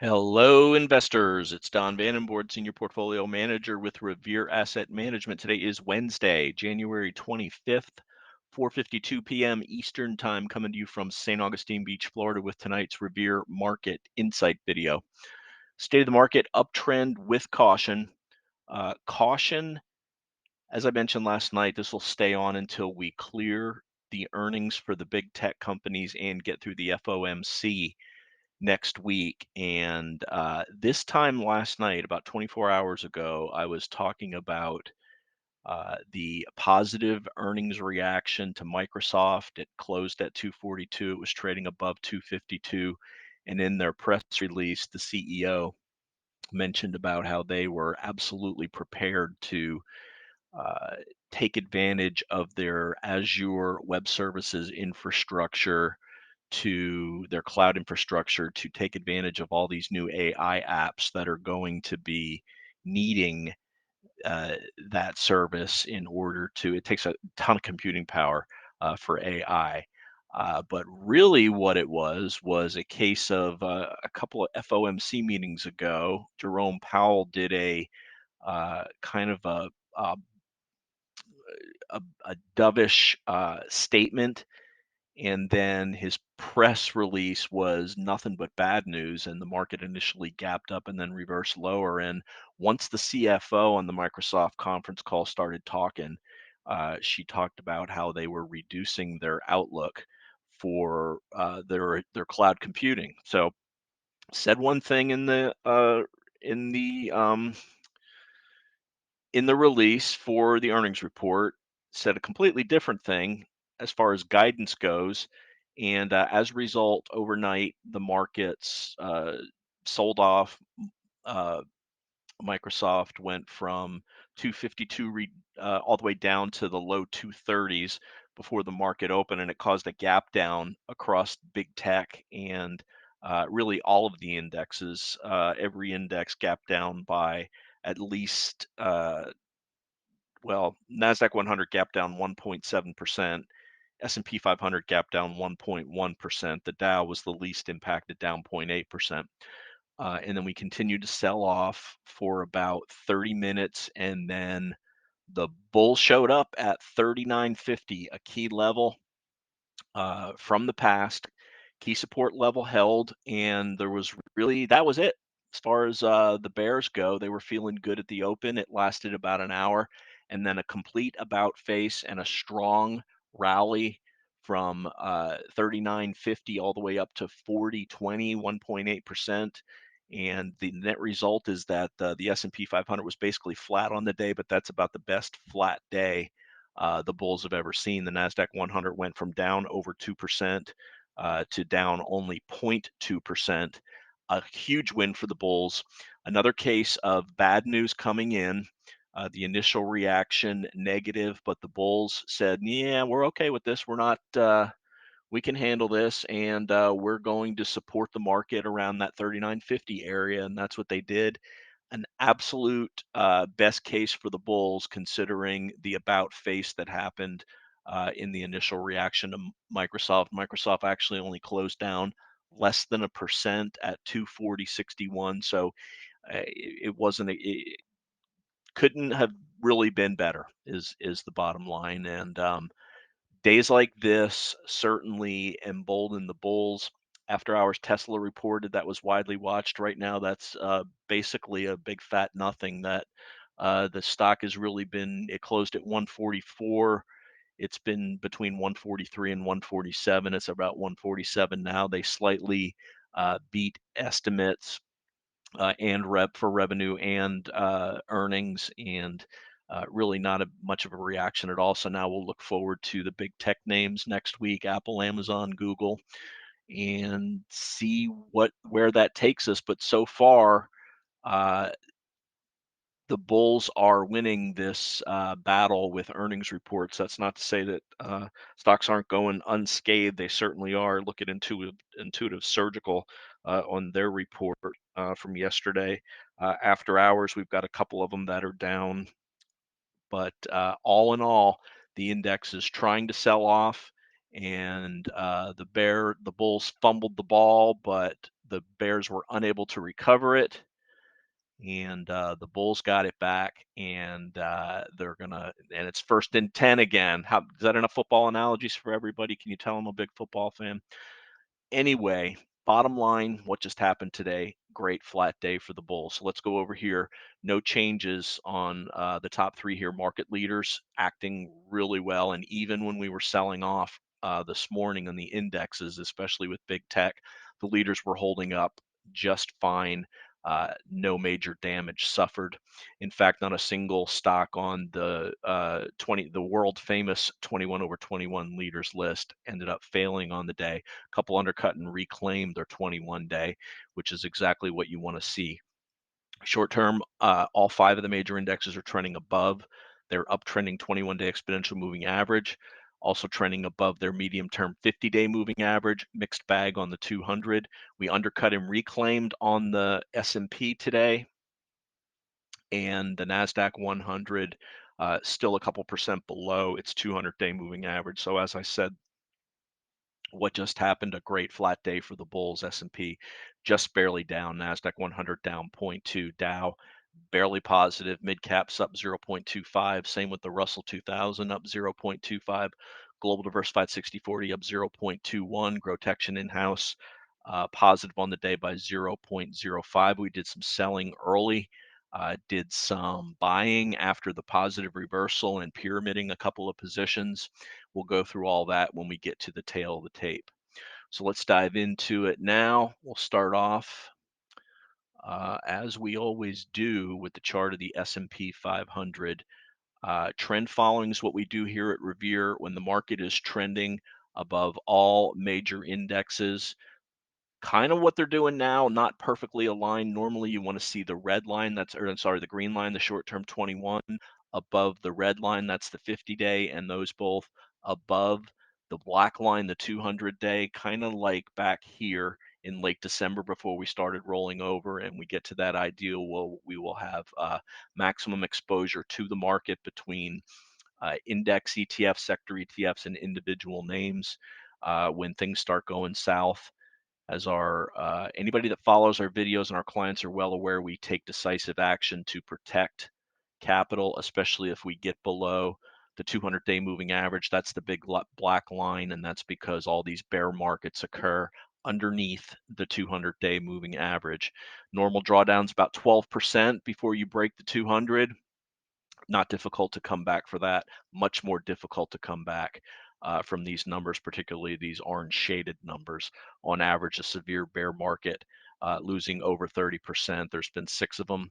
Hello, investors. It's Don Vandenbord, Senior Portfolio Manager with Revere Asset Management. Today is Wednesday, January 25th, 4:52 p.m. Eastern Time, coming to you from St. Augustine Beach, Florida, with tonight's Revere Market Insight video. State of the market, uptrend with caution. Caution, as I mentioned last night, this will stay on until we clear the earnings for the big tech companies and get through the FOMC next week. And this time last night, about 24 hours ago, I was talking about the positive earnings reaction to Microsoft. It closed at 242. It was trading above 252. And in their press release, the CEO mentioned about how they were absolutely prepared to uh, take advantage of their Azure Web Services infrastructure, to their cloud infrastructure, to take advantage of all these new AI apps that are going to be needing uh, that service in order to. It takes a ton of computing power for AI. But really, what it was a case of a couple of FOMC meetings ago. Jerome Powell did a kind of a, a dovish statement, and then his press release was nothing but bad news, and the market initially gapped up and then reversed lower. And once the CFO on the Microsoft conference call started talking, she talked about how they were reducing their outlook for their cloud computing. So said one thing in the um, in the release for the earnings report, said a completely different thing as far as guidance goes. And as a result, overnight, the markets sold off. Uh, Microsoft went from 252 all the way down to the low 230s before the market opened, and it caused a gap down across big tech and really all of the indexes. Every index gapped down by at least NASDAQ 100 gap down 1.7%, S&P 500 gap down 1.1%. The Dow was the least impacted, down 0.8%. And then we continued to sell off for about 30 minutes, and then the bull showed up at 39.50, a key level from the past. Key support level held, and that was it. As far as the Bears go, they were feeling good at the open. It lasted about an hour, and then a complete about face and a strong rally from 39.50 all the way up to 40.20, 1.8%. And the net result is that the S&P 500 was basically flat on the day, but that's about the best flat day the bulls have ever seen. The NASDAQ 100 went from down over 2% to down only 0.2%. A huge win for the bulls. Another case of bad news coming in. The initial reaction negative, but the bulls said, "Yeah, we're okay with this. We're not. We can handle this, and we're going to support the market around that 39.50 area," and that's what they did. An absolute best case for the bulls, considering the about face that happened in the initial reaction to Microsoft. Microsoft actually only closed down less than 1% at 240.61. So it wasn't. It couldn't have really been better. Is the bottom line. And days like this certainly embolden the bulls. After hours, Tesla reported, that was widely watched. Right now, that's basically a big fat nothing. That the stock has really been. It closed at 144. It's been between 143 and 147. It's about 147 now. They slightly beat estimates and for revenue and earnings, and really not much of a reaction at all. So now we'll look forward to the big tech names next week: Apple, Amazon, Google, and see where that takes us. But so far, uh, the bulls are winning this battle with earnings reports. That's not to say that stocks aren't going unscathed. They certainly are. Look at Intuitive Surgical on their report from yesterday. After hours, we've got a couple of them that are down. But all in all, the index is trying to sell off, and the bulls fumbled the ball, but the Bears were unable to recover it, and the Bulls got it back, and and it's 1st and 10 again. How is that enough football analogies for everybody? Can you tell I'm a big football fan? Anyway, bottom line, what just happened today? Great flat day for the Bulls. So let's go over here. No changes on the top three here. Market leaders acting really well. And even when we were selling off this morning on the indexes, especially with big tech, the leaders were holding up just fine. No major damage suffered. In fact, not a single stock on the the world famous 21 over 21 leaders list ended up failing on the day. Couple undercut and reclaimed their 21 day, which is exactly what you want to see. Short term, all five of the major indexes are trending above their uptrending 21-day exponential moving average, also trending above their medium term 50-day moving average. Mixed bag on the 200. We undercut and reclaimed on the S&P today, and the Nasdaq 100 still a couple percent below its 200-day moving average. So as I said, what just happened? A great flat day for the Bulls. S&P just barely down. Nasdaq 100 down 0.2. Dow barely positive. Mid caps up 0.25. Same with the Russell 2000 up 0.25. Global Diversified 60/40 up 0.21. GROTECTION in-house positive on the day by 0.05. We did some selling early. Did some buying after the positive reversal and pyramiding a couple of positions. We'll go through all that when we get to the tail of the tape. So let's dive into it now. We'll start off as we always do with the chart of the S&P 500. Trend following is what we do here at Revere. When the market is trending above all major indexes, kind of what they're doing now, not perfectly aligned. Normally you want to see the red line, the green line, the short-term 21 above the red line, that's the 50-day, and those both above the black line, the 200-day, kind of like back here in late December before we started rolling over, and we get to that ideal, we will have maximum exposure to the market between index ETFs, sector ETFs, and individual names. When things start going south, as our anybody that follows our videos and our clients are well aware, we take decisive action to protect capital, especially if we get below the 200-day moving average. That's the big black line, and that's because all these bear markets occur underneath the 200-day moving average. Normal drawdowns about 12% before you break the 200. Not difficult to come back for that. Much more difficult to come back from these numbers, particularly these orange shaded numbers. On average, a severe bear market losing over 30%. There's been 6 of them.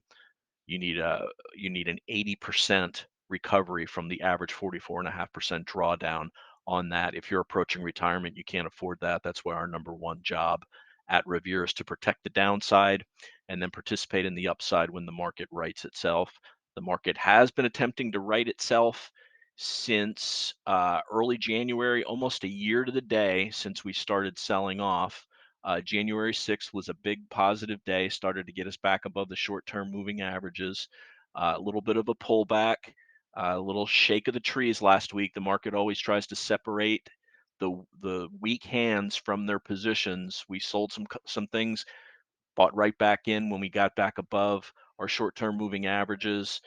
You need an 80% recovery from the average 44.5% drawdown on that. If you're approaching retirement, you can't afford that. That's why our number one job at Revere is to protect the downside and then participate in the upside when the market rights itself. The market has been attempting to right itself since early January, almost a year to the day since we started selling off. January 6th was a big positive day, started to get us back above the short-term moving averages. A little bit of a pullback, a little shake of the trees last week. The market always tries to separate the weak hands from their positions. We sold some things, bought right back in when we got back above our short-term moving averages.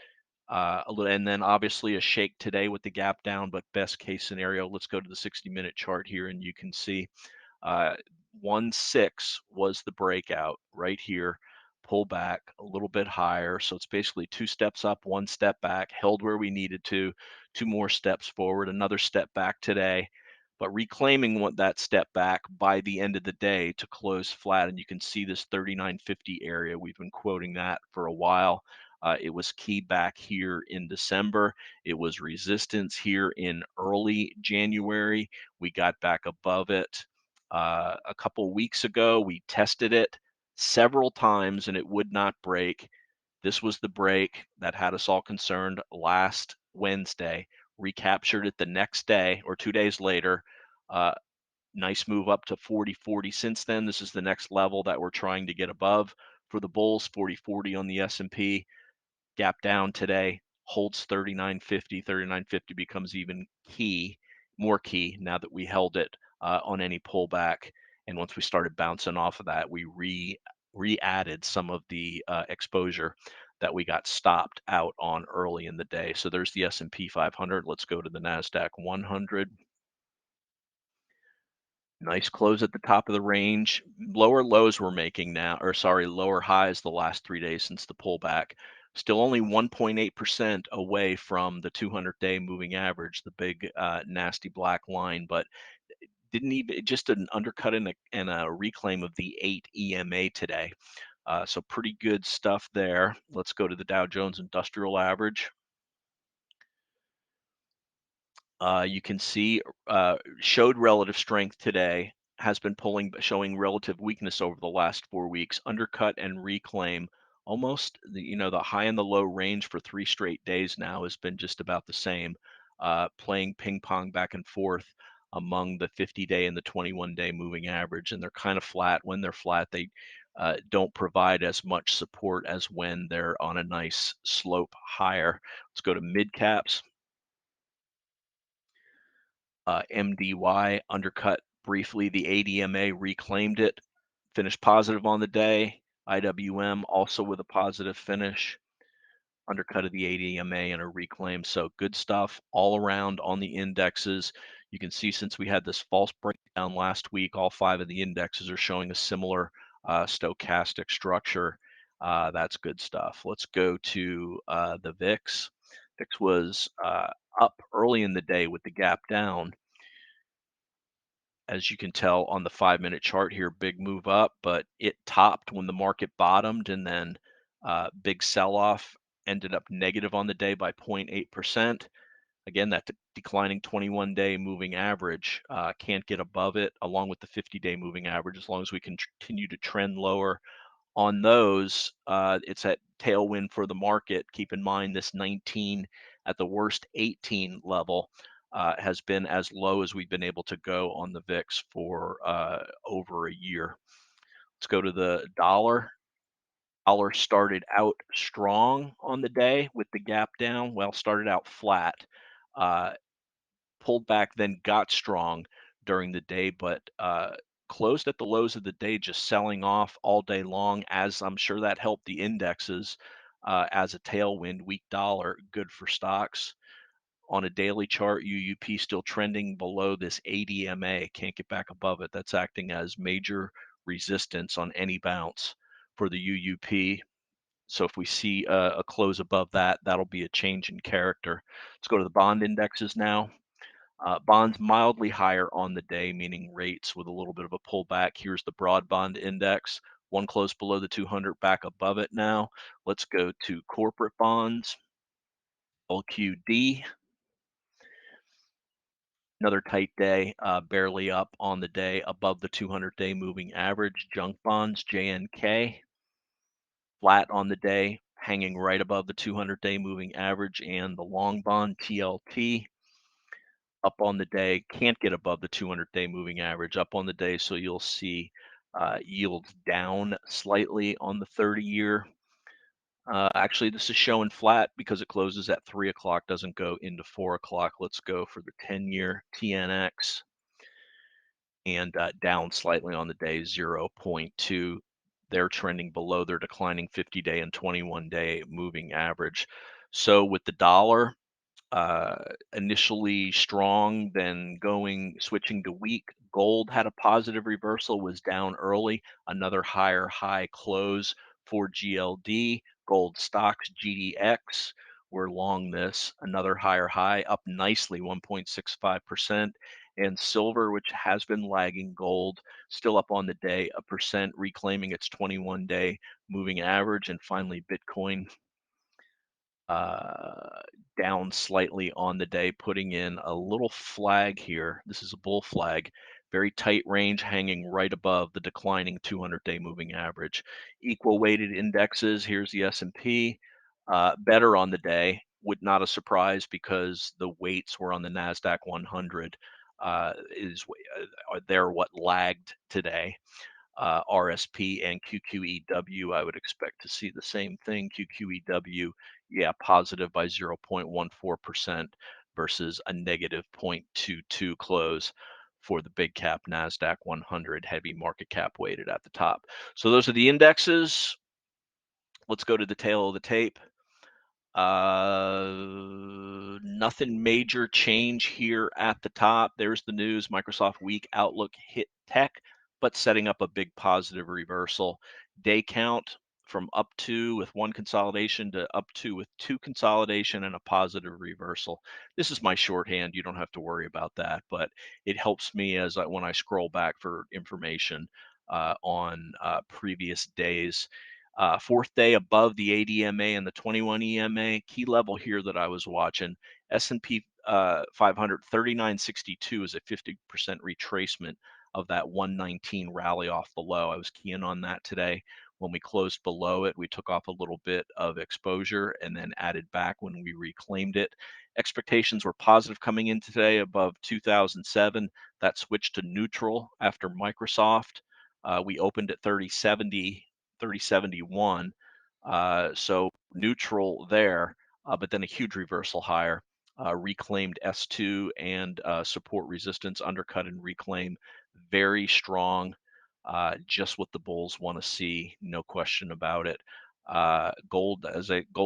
And then obviously a shake today with the gap down, but best case scenario, let's go to the 60-minute chart here, and you can see 1.6 was the breakout right here. Pull back a little bit higher, so it's basically 2 steps up, 1 step back, held where we needed to, 2 more steps forward, another step back today, but reclaiming that step back by the end of the day to close flat. And you can see this 39.50 area. We've been quoting that for a while. It was key back here in December. It was resistance here in early January. We got back above it. A couple weeks ago, we tested it several times and it would not break. This was the break that had us all concerned last Wednesday. Recaptured it the next day or 2 days later. Nice move up to 40.40 since then. This is the next level that we're trying to get above for the bulls. 40.40 on the S&P. Gap down today, holds 39.50. 39.50 becomes even more key now that we held it on any pullback. And once we started bouncing off of that, we re-added some of the exposure that we got stopped out on early in the day. So there's the S&P 500. Let's go to the Nasdaq 100. Nice close at the top of the range. Lower lows we're making now, or sorry, lower highs the last 3 days since the pullback. Still only 1.8% away from the 200-day moving average, the big nasty black line, but didn't even just an undercut and a reclaim of the 8 EMA today. So pretty good stuff there. Let's go to the Dow Jones Industrial Average. You can see showed relative strength today, has been showing relative weakness over the last 4 weeks, undercut and reclaim almost the high and the low range for 3 straight days now has been just about the same, playing ping pong back and forth among the 50-day and the 21-day moving average, and they're kind of flat. When they're flat, they don't provide as much support as when they're on a nice slope higher. Let's go to mid caps. MDY undercut briefly. The ADMA reclaimed it, finished positive on the day. IWM also with a positive finish, undercut of the ADMA and a reclaim. So good stuff all around on the indexes. You can see since we had this false breakdown last week, all 5 of the indexes are showing a similar stochastic structure. That's good stuff. Let's go to the VIX. VIX was up early in the day with the gap down, as you can tell on the 5-minute chart here, big move up, but it topped when the market bottomed, and then big sell-off, ended up negative on the day by 0.8%. Again, that declining 21-day moving average can't get above it, along with the 50-day moving average. As long as we continue to trend lower on those, it's a tailwind for the market. Keep in mind this 19 at the worst 18 level has been as low as we've been able to go on the VIX for over a year. Let's go to the dollar. Dollar started out strong on the day with the gap down. Well, started out flat, uh, pulled back, then got strong during the day, but closed at the lows of the day, just selling off all day long. As I'm sure that helped the indexes as a tailwind. Weak dollar, good for stocks. On a daily chart, UUP still trending below this ADMA, can't get back above it. That's acting as major resistance on any bounce for the UUP. So if we see a close above that, that'll be a change in character. Let's go to the bond indexes now. Bonds mildly higher on the day, meaning rates with a little bit of a pullback. Here's the broad bond index, one close below the 200, back above it now. Let's go to corporate bonds, LQD. Another tight day, barely up on the day, above the 200-day moving average. Junk bonds, JNK, flat on the day, hanging right above the 200-day moving average. And the long bond, TLT, up on the day, can't get above the 200-day moving average, up on the day. So you'll see yields down slightly on the 30-year. Actually, this is showing flat because it closes at 3 o'clock, doesn't go into 4 o'clock. Let's go for the 10-year TNX, and down slightly on the day, 0.2. They're trending below their declining 50-day and 21-day moving average. So with the dollar, uh, initially strong, then switching to weak. Gold had a positive reversal, was down early, another higher high close for GLD. Gold stocks, GDX, we're long this, another higher high, up nicely, 1.65%. And silver, which has been lagging gold, still up on the day, 1%, reclaiming its 21-day moving average. And finally, Bitcoin, uh, down slightly on the day, putting in a little flag here. This is a bull flag, very tight range, hanging right above the declining 200-day moving average. Equal weighted indexes. Here's the S&P, better on the day. Would not a surprise because the weights were on the Nasdaq 100. They're what lagged today. RSP and QQEW, I would expect to see the same thing. QQEW, yeah, positive by 0.14% versus a negative 0.22 close for the big cap NASDAQ 100, heavy market cap weighted at the top. So those are the indexes. Let's go to the tail of the tape. Nothing major change here at the top. There's the news. Microsoft weak outlook hit tech, but setting up a big positive reversal. Day count from up to with one consolidation to up to with two consolidation and a positive reversal. This is my shorthand. You don't have to worry about that, but it helps me when I scroll back for information on previous days. Fourth day above the 80 EMA and the 21 EMA. Key level here that I was watching, S&P 500 3962 is a 50% retracement of that 119 rally off the low. I was keying on that today. When we closed below it, we took off a little bit of exposure and then added back when we reclaimed it. Expectations were positive coming in today above 2007. That switched to neutral after Microsoft. We opened at 3071. So neutral there, but then a huge reversal higher. Reclaimed S2 and support resistance, undercut and reclaim. Very strong. Just what the bulls want to see, no question about it. Gold,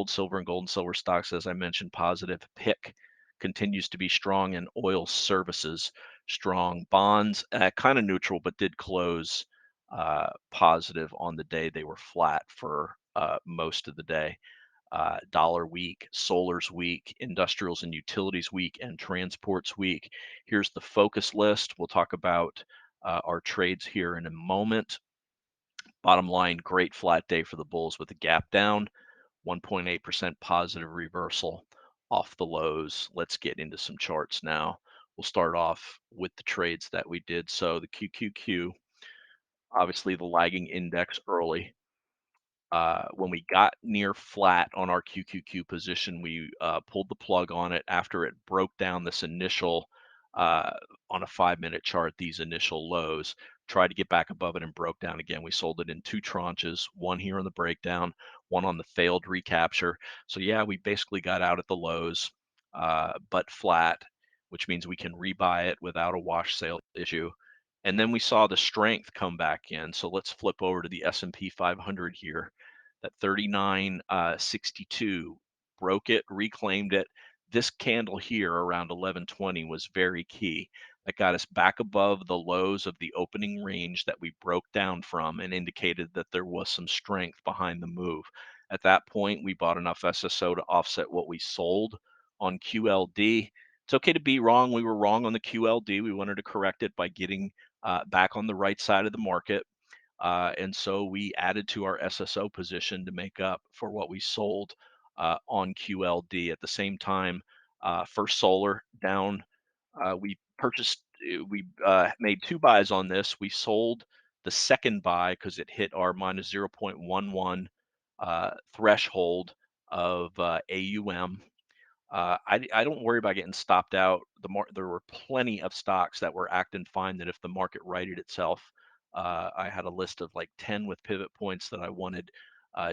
silver, and gold and silver stocks, as I mentioned, positive. PIC continues to be strong, and oil services strong. Bonds kind of neutral, but did close positive on the day. They were flat for most of the day. Dollar weak, solar's weak, industrials and utilities weak, and transports weak. Here's the focus list. We'll talk about our trades here in a moment. Bottom line, great flat day for the bulls with a gap down, 1.8% positive reversal off the lows. Let's get into some charts now. We'll start off with the trades that we did. So the QQQ, obviously the lagging index early. When we got near flat on our QQQ position, we pulled the plug on it after it broke down this initial, on a 5-minute chart, these initial lows, tried to get back above it and broke down again. We sold it in two tranches, one here on the breakdown, one on the failed recapture. So yeah, we basically got out at the lows, but flat, which means we can rebuy it without a wash sale issue. And then we saw the strength come back in. So let's flip over to the S&P 500 here. That 39.62 broke it, reclaimed it. This candle here around 1120 was very key. That got us back above the lows of the opening range that we broke down from and indicated that there was some strength behind the move. At that point, we bought enough SSO to offset what we sold on QLD. It's okay to be wrong. We were wrong on the QLD. We wanted to correct it by getting back on the right side of the market. And so we added to our SSO position to make up for what we sold on QLD. At the same time, First Solar down. We made two buys on this. We sold the second buy because it hit our minus 0.11 threshold of AUM. I don't worry about getting stopped out. There were plenty of stocks that were acting fine that if the market righted itself, I had a list of like 10 with pivot points that I wanted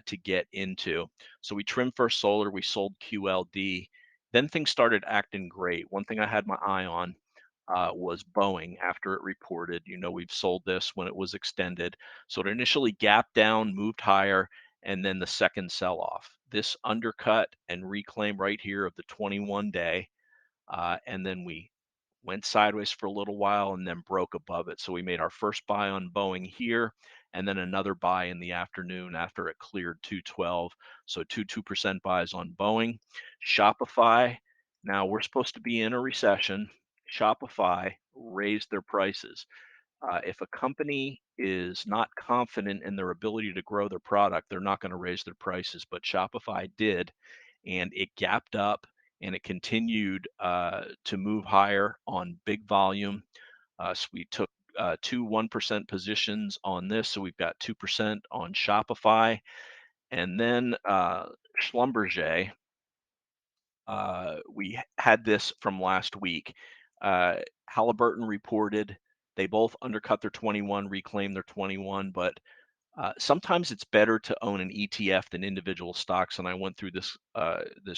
to get into. So we trimmed First Solar, we sold QLD. Then things started acting great. One thing I had my eye on was Boeing after it reported. We've sold this when it was extended. So it initially gapped down, moved higher, and then the second sell off. This undercut and reclaim right here of the 21 day. And then we went sideways for a little while and then broke above it. So we made our first buy on Boeing here and then another buy in the afternoon after it cleared 212. So 2% buys on Boeing. Shopify, now we're supposed to be in a recession. Shopify raised their prices. If a company is not confident in their ability to grow their product, they're not going to raise their prices. But Shopify did, and it gapped up and it continued to move higher on big volume. So we took two 1% positions on this. So we've got 2% on Shopify. And then Schlumberger, we had this from last week. Halliburton reported they both undercut their 21, reclaimed their 21, but sometimes it's better to own an ETF than individual stocks. And I went through this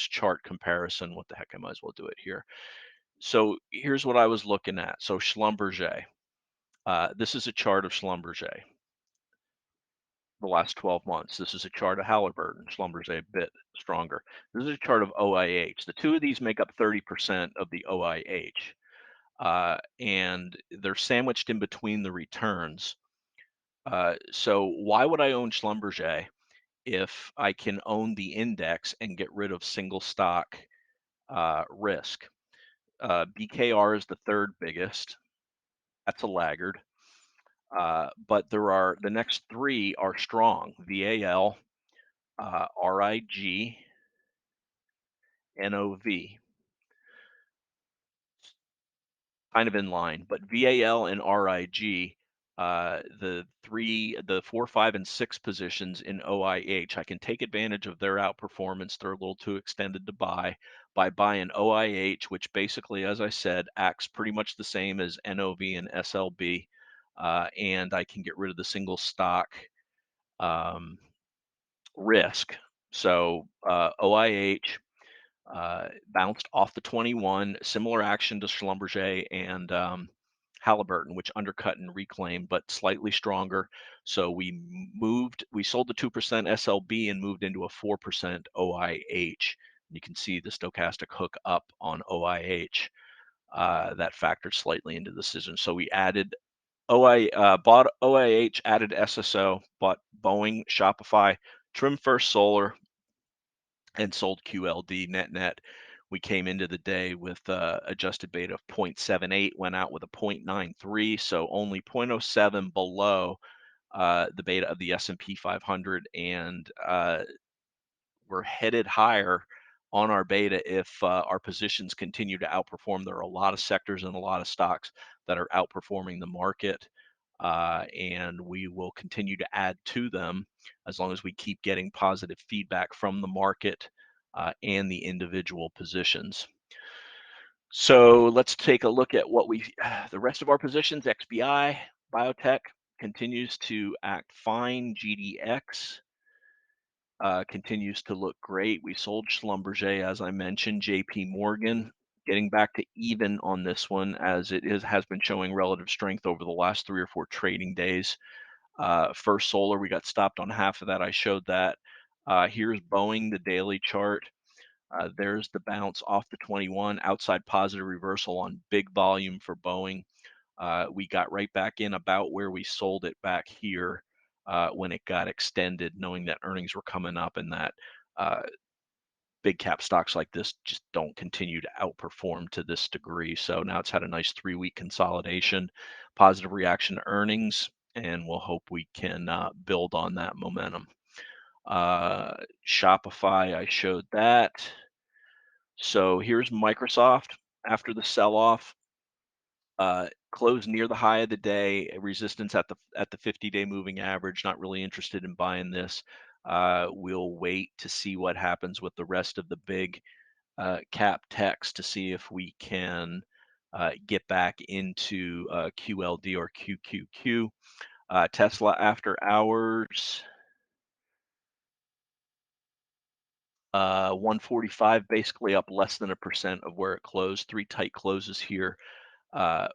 chart comparison. What the heck? I might as well do it here. So here's what I was looking at. So Schlumberger, this is a chart of Schlumberger, the last 12 months. This is a chart of Halliburton. Schlumberger a bit stronger. This is a chart of OIH. The two of these make up 30% of the OIH, and they're sandwiched in between the returns. So why would I own Schlumberger if I can own the index and get rid of single stock risk? BKR is the third biggest. That's a laggard. But there are the next three are strong: VAL, RIG, NOV, kind of in line. But VAL and RIG, the 4, 5, and 6 positions in OIH, I can take advantage of their outperformance. They're a little too extended to buy by buying OIH, which basically, as I said, acts pretty much the same as NOV and SLB. And I can get rid of the single stock um, risk. So OIH bounced off the 21, similar action to Schlumberger and Halliburton, which undercut and reclaimed, but slightly stronger. So we sold the 2% SLB and moved into a 4% OIH. You can see the stochastic hook up on OIH. That factored slightly into the decision. So we added bought OIH, added SSO, bought Boeing, Shopify, Trim First Solar, and sold QLD net net. We came into the day with adjusted beta of 0.78, went out with a 0.93, so only zero point zero 0.07 below the beta of the S&P 500, and we're headed higher on our beta if our positions continue to outperform. There are a lot of sectors and a lot of stocks that are outperforming the market, and we will continue to add to them as long as we keep getting positive feedback from the market and the individual positions. So let's take a look at the rest of our positions. XBI, biotech continues to act fine. GDX continues to look great. We sold Schlumberger, as I mentioned. JP Morgan getting back to even on this one, as has been showing relative strength over the last 3 or 4 trading days. First Solar, we got stopped on half of that. I showed that. Here's Boeing, the daily chart. There's the bounce off the 21, outside positive reversal on big volume for Boeing. We got right back in about where we sold it back here when it got extended, knowing that earnings were coming up and that uh, big cap stocks like this just don't continue to outperform to this degree. So now it's had a nice 3-week consolidation, positive reaction to earnings, and we'll hope we can build on that momentum. Shopify, I showed that. So here's Microsoft after the sell-off. Closed near the high of the day, resistance at the 50-day moving average. Not really interested in buying this. We'll wait to see what happens with the rest of the big cap techs to see if we can get back into QLD or QQQ. Tesla after hours, 145, basically up less than 1% of where it closed. 3 tight closes here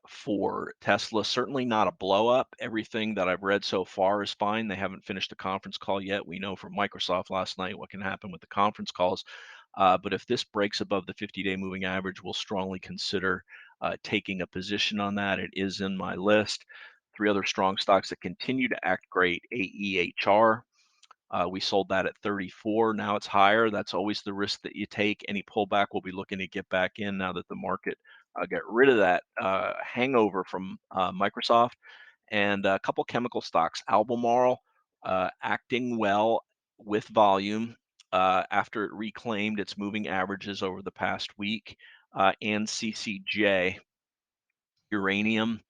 for Tesla. Certainly not a blow up. Everything that I've read so far is fine. They haven't finished the conference call yet. We know from Microsoft last night what can happen with the conference calls. But if this breaks above the 50-day moving average, we'll strongly consider taking a position on that. It is in my list. 3 other strong stocks that continue to act great: AEHR. We sold that at 34. Now it's higher. That's always the risk that you take. Any pullback, we'll be looking to get back in now that the market got rid of that hangover from Microsoft. And a couple chemical stocks. Albemarle acting well with volume after it reclaimed its moving averages over the past week. And CCJ, uranium,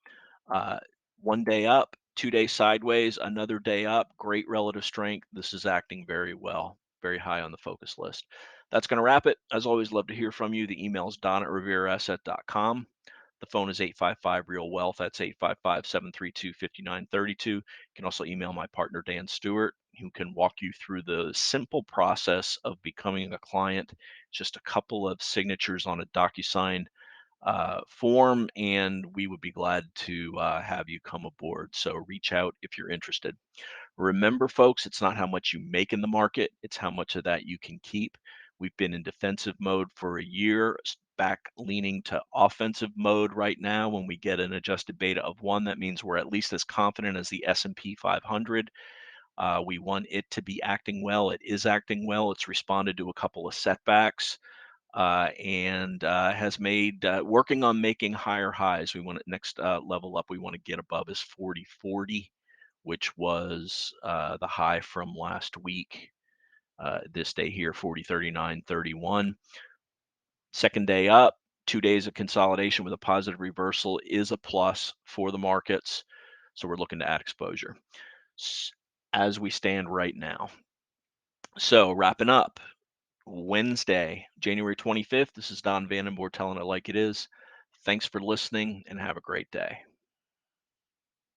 uh, 1 day up, 2 day sideways, another day up, great relative strength. This is acting very well, very high on the focus list. That's going to wrap it. As always, love to hear from you. The email is don@revereasset.com. The phone is 855 Real Wealth. That's 855-732-5932. You can also email my partner, Dan Stewart, who can walk you through the simple process of becoming a client. Just a couple of signatures on a DocuSign form, and we would be glad to have you come aboard. So reach out if you're interested. Remember, folks, it's not how much you make in the market, it's how much of that you can keep. We've been in defensive mode for a year, back leaning to offensive mode right now. When we get an adjusted beta of 1, that means we're at least as confident as the S&P 500. We want it to be acting well. It is acting well. It's responded to a couple of setbacks, and has made working on making higher highs. We want it next level up. We want to get above is 4040, which was the high from last week. This day here, 4039.31. Second day up, 2 days of consolidation with a positive reversal is a plus for the markets. So we're looking to add exposure as we stand right now. So wrapping up, Wednesday, January 25th. This is Don Vandenbord telling it like it is. Thanks for listening and have a great day.